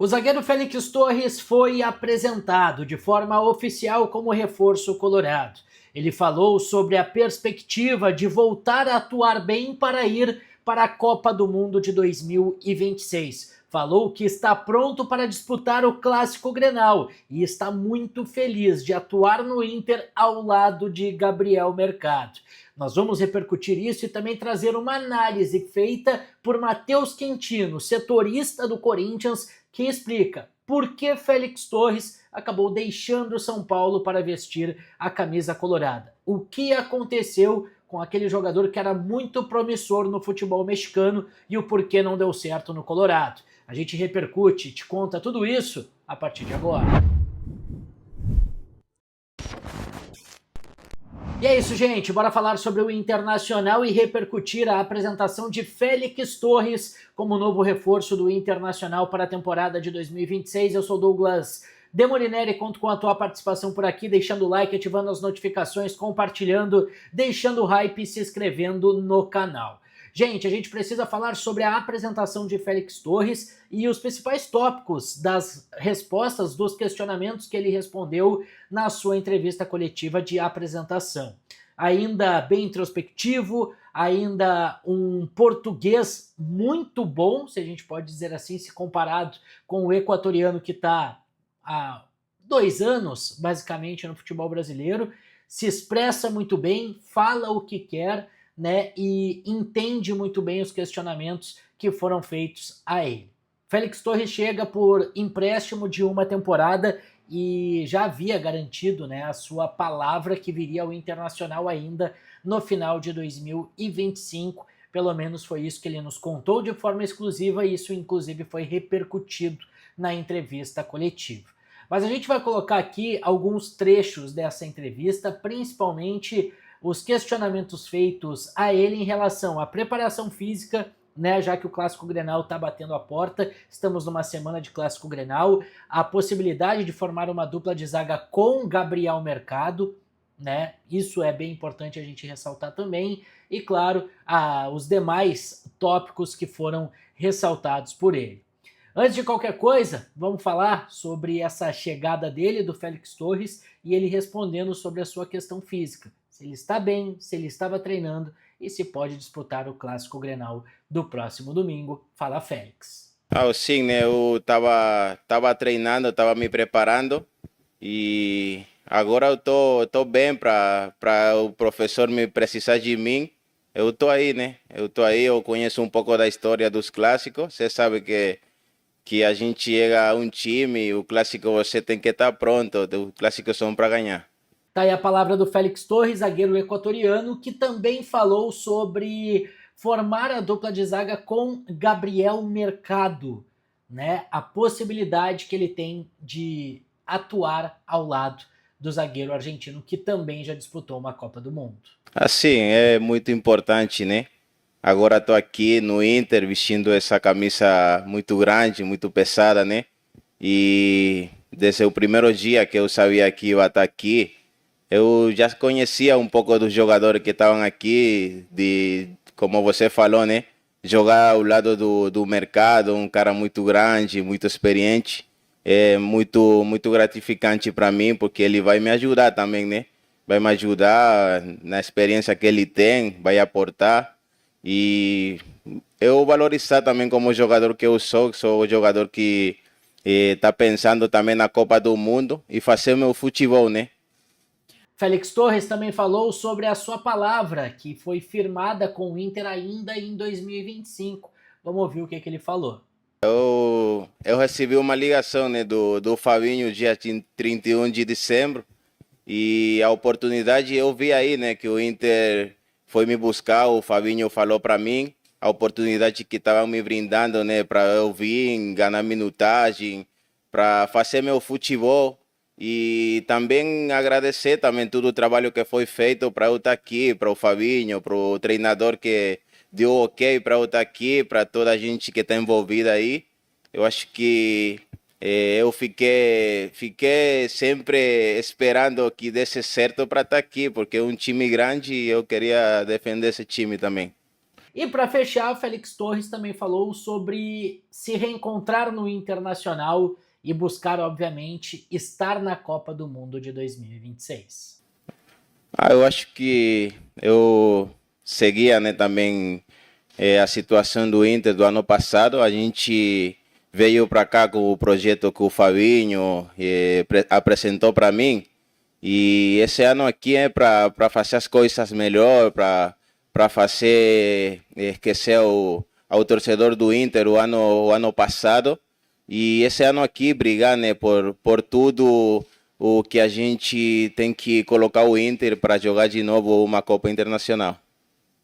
O zagueiro Félix Torres foi apresentado de forma oficial como reforço colorado. Ele falou sobre a perspectiva de voltar a atuar bem para ir para a Copa do Mundo de 2026. Falou que está pronto para disputar o Clássico Grenal e está muito feliz de atuar no Inter ao lado de Gabriel Mercado. Nós vamos repercutir isso e também trazer uma análise feita por Matheus Quintino, setorista do Corinthians, que explica por que Félix Torres acabou deixando o São Paulo para vestir a camisa colorada. O que aconteceu com aquele jogador que era muito promissor no futebol mexicano e o porquê não deu certo no Colorado. A gente repercute, te conta tudo isso a partir de agora. E é isso, gente. Bora falar sobre o Internacional e repercutir a apresentação de Félix Torres como novo reforço do Internacional para a temporada de 2026. Eu sou Douglas Demolineri, conto com a tua participação por aqui, deixando o like, ativando as notificações, compartilhando, deixando o hype e se inscrevendo no canal. Gente, a gente precisa falar sobre a apresentação de Félix Torres e os principais tópicos das respostas dos questionamentos que ele respondeu na sua entrevista coletiva de apresentação. Ainda bem introspectivo, ainda um português muito bom, se a gente pode dizer assim, se comparado com o equatoriano que está há 2 anos, basicamente, no futebol brasileiro, se expressa muito bem, fala o que quer, né, e entende muito bem os questionamentos que foram feitos a ele. Félix Torres chega por empréstimo de uma temporada e já havia garantido, né, a sua palavra que viria ao Internacional ainda no final de 2025. Pelo menos foi isso que ele nos contou de forma exclusiva e isso inclusive foi repercutido na entrevista coletiva. Mas a gente vai colocar aqui alguns trechos dessa entrevista, principalmente os questionamentos feitos a ele em relação à preparação física, né, já que o Clássico Grenal está batendo a porta, estamos numa semana de Clássico Grenal, a possibilidade de formar uma dupla de zaga com Gabriel Mercado, né, isso é bem importante a gente ressaltar também, e claro, os demais tópicos que foram ressaltados por ele. Antes de qualquer coisa, vamos falar sobre essa chegada dele, do Félix Torres, e ele respondendo sobre a sua questão física. Se ele está bem, se ele estava treinando e se pode disputar o Clássico Grenal do próximo domingo. Fala, Félix. Sim, né? Eu tava treinando, tava me preparando e agora eu tô bem para o professor me precisar de mim. Eu tô aí, né? Eu tô aí, eu conheço um pouco da história dos clássicos. Você sabe que a gente chega a um time, o clássico você tem que estar pronto, os clássicos são para ganhar. Tá aí a palavra do Félix Torres, zagueiro equatoriano, que também falou sobre formar a dupla de zaga com Gabriel Mercado, né? A possibilidade que ele tem de atuar ao lado do zagueiro argentino, que também já disputou uma Copa do Mundo. Assim, é muito importante, né? Agora estou aqui no Inter vestindo essa camisa muito grande, muito pesada, né? E desde o primeiro dia que eu sabia que ia estar aqui, eu já conhecia um pouco dos jogadores que estavam aqui, como você falou, né? Jogar ao lado do mercado, um cara muito grande, muito experiente. É muito gratificante para mim, porque ele vai me ajudar também, né? Vai me ajudar na experiência que ele tem, vai aportar. E eu valorizar também como jogador que eu sou um jogador que está pensando também na Copa do Mundo e fazer meu futebol, né? Félix Torres também falou sobre a sua palavra, que foi firmada com o Inter ainda em 2025. Vamos ouvir o que ele falou. Eu recebi uma ligação, né, do Fabinho dia 31 de dezembro e a oportunidade eu vi aí, né, que o Inter foi me buscar, o Fabinho falou para mim a oportunidade que estavam me brindando, né, para eu vir ganhar minutagem, para fazer meu futebol e também agradecer também todo o trabalho que foi feito para eu estar aqui, para o Fabinho, para o treinador que deu ok para eu estar aqui, para toda a gente que está envolvida aí. Eu acho que eu fiquei sempre esperando que desse certo para estar aqui, porque é um time grande e eu queria defender esse time também. E para fechar, Félix Torres também falou sobre se reencontrar no Internacional e buscar, obviamente, estar na Copa do Mundo de 2026. Eu acho que eu seguia, né, também a situação do Inter do ano passado. A gente veio para cá com o projeto que o Fabinho apresentou para mim. E esse ano aqui é para fazer as coisas melhor, para fazer esquecer ao torcedor do Inter o ano passado. E esse ano aqui brigar, né, por tudo o que a gente tem que colocar o Inter para jogar de novo uma Copa Internacional.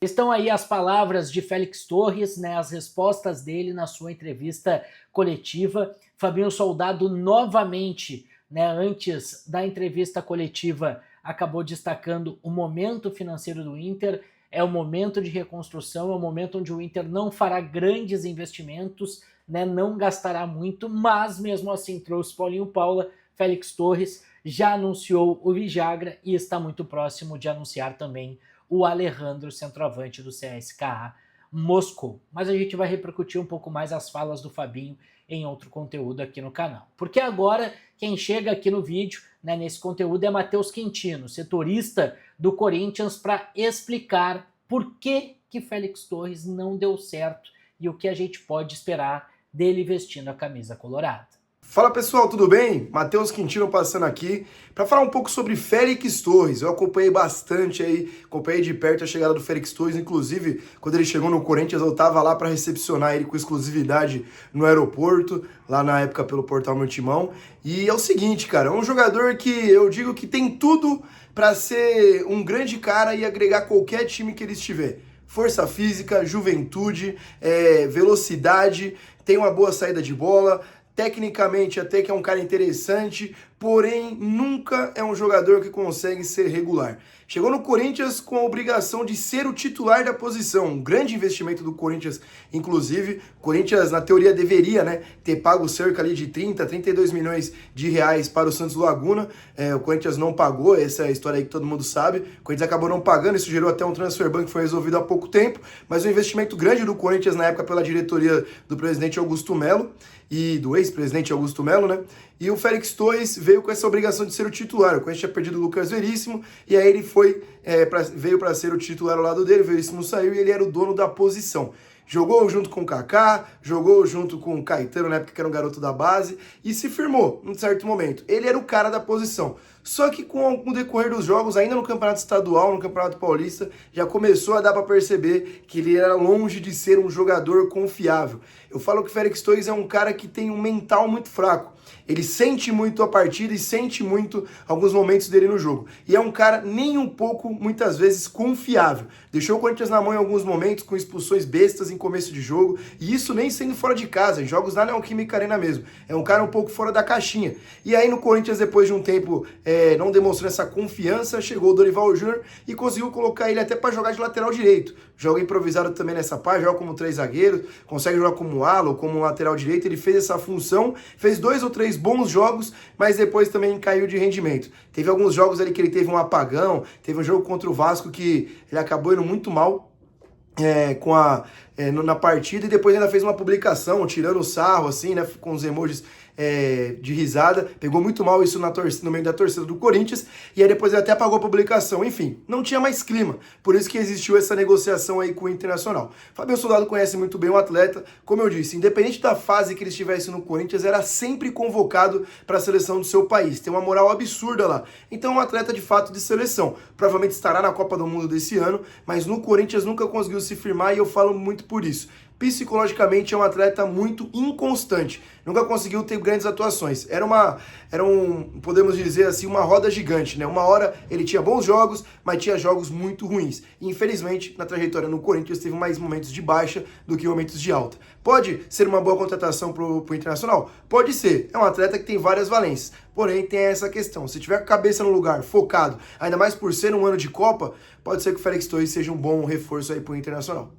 Estão aí as palavras de Félix Torres, né, as respostas dele na sua entrevista coletiva. Fabinho Soldado novamente, né, antes da entrevista coletiva, acabou destacando o momento financeiro do Inter. É o momento de reconstrução, é o momento onde o Inter não fará grandes investimentos, né, não gastará muito, mas mesmo assim trouxe Paulinho Paula. Félix Torres já anunciou o Vijagra e está muito próximo de anunciar também o Alejandro, centroavante do CSKA Moscou. Mas a gente vai repercutir um pouco mais as falas do Fabinho em outro conteúdo aqui no canal. Porque agora quem chega aqui no vídeo, né, nesse conteúdo, é Matheus Quintino, setorista do Corinthians, para explicar por que Félix Torres não deu certo e o que a gente pode esperar dele vestindo a camisa colorada. Fala pessoal, tudo bem? Matheus Quintino passando aqui para falar um pouco sobre Félix Torres. Eu acompanhei bastante aí, acompanhei de perto a chegada do Félix Torres, inclusive quando ele chegou no Corinthians eu tava lá para recepcionar ele com exclusividade no aeroporto, lá na época pelo Portal Meu Timão. E é o seguinte, cara, é um jogador que eu digo que tem tudo para ser um grande cara e agregar qualquer time que ele estiver. Força física, juventude, velocidade, tem uma boa saída de bola. Tecnicamente até que é um cara interessante, porém nunca é um jogador que consegue ser regular. Chegou no Corinthians com a obrigação de ser o titular da posição, um grande investimento do Corinthians, inclusive. O Corinthians, na teoria, deveria, né, ter pago cerca ali de 32 milhões de reais para o Santos Laguna. O Corinthians não pagou, essa é a história aí que todo mundo sabe. O Corinthians acabou não pagando, isso gerou até um transfer ban que foi resolvido há pouco tempo, mas um investimento grande do Corinthians na época pela diretoria do presidente Augusto Melo e do ex-presidente Augusto Melo, né? E o Félix Torres veio com essa obrigação de ser o titular. O Corinthians tinha perdido o Lucas Veríssimo, e aí ele veio para ser o titular ao lado dele, o Veríssimo saiu e ele era o dono da posição. Jogou junto com o Kaká, jogou junto com o Caetano, na época que era um garoto da base, e se firmou num certo momento. Ele era o cara da posição. Só que com o decorrer dos jogos, ainda no Campeonato Estadual, no Campeonato Paulista, já começou a dar para perceber que ele era longe de ser um jogador confiável. Eu falo que o Félix Torres é um cara que tem um mental muito fraco. Ele sente muito a partida e sente muito alguns momentos dele no jogo. E é um cara nem um pouco, muitas vezes, confiável. Deixou o Corinthians na mão em alguns momentos, com expulsões bestas em começo de jogo. E isso nem sendo fora de casa, em jogos na Neoquímica Arena mesmo. É um cara um pouco fora da caixinha. E aí no Corinthians, depois de um tempo não demonstrou essa confiança, chegou o Dorival Júnior e conseguiu colocar ele até para jogar de lateral direito. Joga improvisado também nessa parte, joga como 3 zagueiros, consegue jogar como ala ou como lateral direito. Ele fez essa função, fez 2 ou 3 bons jogos, mas depois também caiu de rendimento. Teve alguns jogos ali que ele teve um apagão, teve um jogo contra o Vasco que ele acabou indo muito mal na partida, e depois ainda fez uma publicação tirando o sarro, assim, né, com os emojis de risada. Pegou muito mal isso no meio da torcida do Corinthians, e aí depois ele até apagou a publicação. Enfim, não tinha mais clima, por isso que existiu essa negociação aí com o Internacional. Fabinho Soldado conhece muito bem o atleta, como eu disse, independente da fase que ele estivesse no Corinthians, era sempre convocado para a seleção do seu país, tem uma moral absurda lá. Então é um atleta de fato de seleção, provavelmente estará na Copa do Mundo desse ano, mas no Corinthians nunca conseguiu se firmar, e eu falo muito por isso. Psicologicamente é um atleta muito inconstante, nunca conseguiu ter grandes atuações. Podemos dizer assim, uma roda gigante, né? Uma hora ele tinha bons jogos, mas tinha jogos muito ruins. E, infelizmente, na trajetória no Corinthians teve mais momentos de baixa do que momentos de alta. Pode ser uma boa contratação pro Internacional? Pode ser. É um atleta que tem várias valências. Porém, tem essa questão. Se tiver a cabeça no lugar, focado, ainda mais por ser um ano de Copa, pode ser que o Félix Torres seja um bom reforço aí pro Internacional.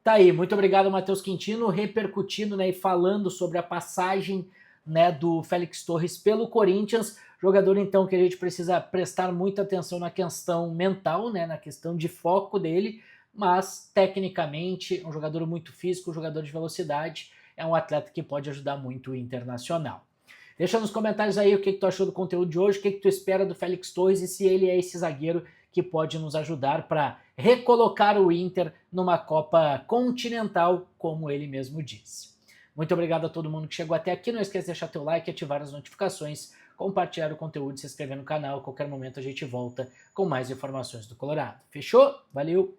Tá aí, muito obrigado, Matheus Quintino, repercutindo, né, e falando sobre a passagem, né, do Félix Torres pelo Corinthians, jogador então que a gente precisa prestar muita atenção na questão mental, né, na questão de foco dele, mas tecnicamente é um jogador muito físico, um jogador de velocidade, é um atleta que pode ajudar muito o Internacional. Deixa nos comentários aí o que tu achou do conteúdo de hoje, o que tu espera do Félix Torres e se ele é esse zagueiro que pode nos ajudar para recolocar o Inter numa Copa Continental, como ele mesmo disse. Muito obrigado a todo mundo que chegou até aqui. Não esqueça de deixar teu like, ativar as notificações, compartilhar o conteúdo, se inscrever no canal. A qualquer momento a gente volta com mais informações do Colorado. Fechou? Valeu!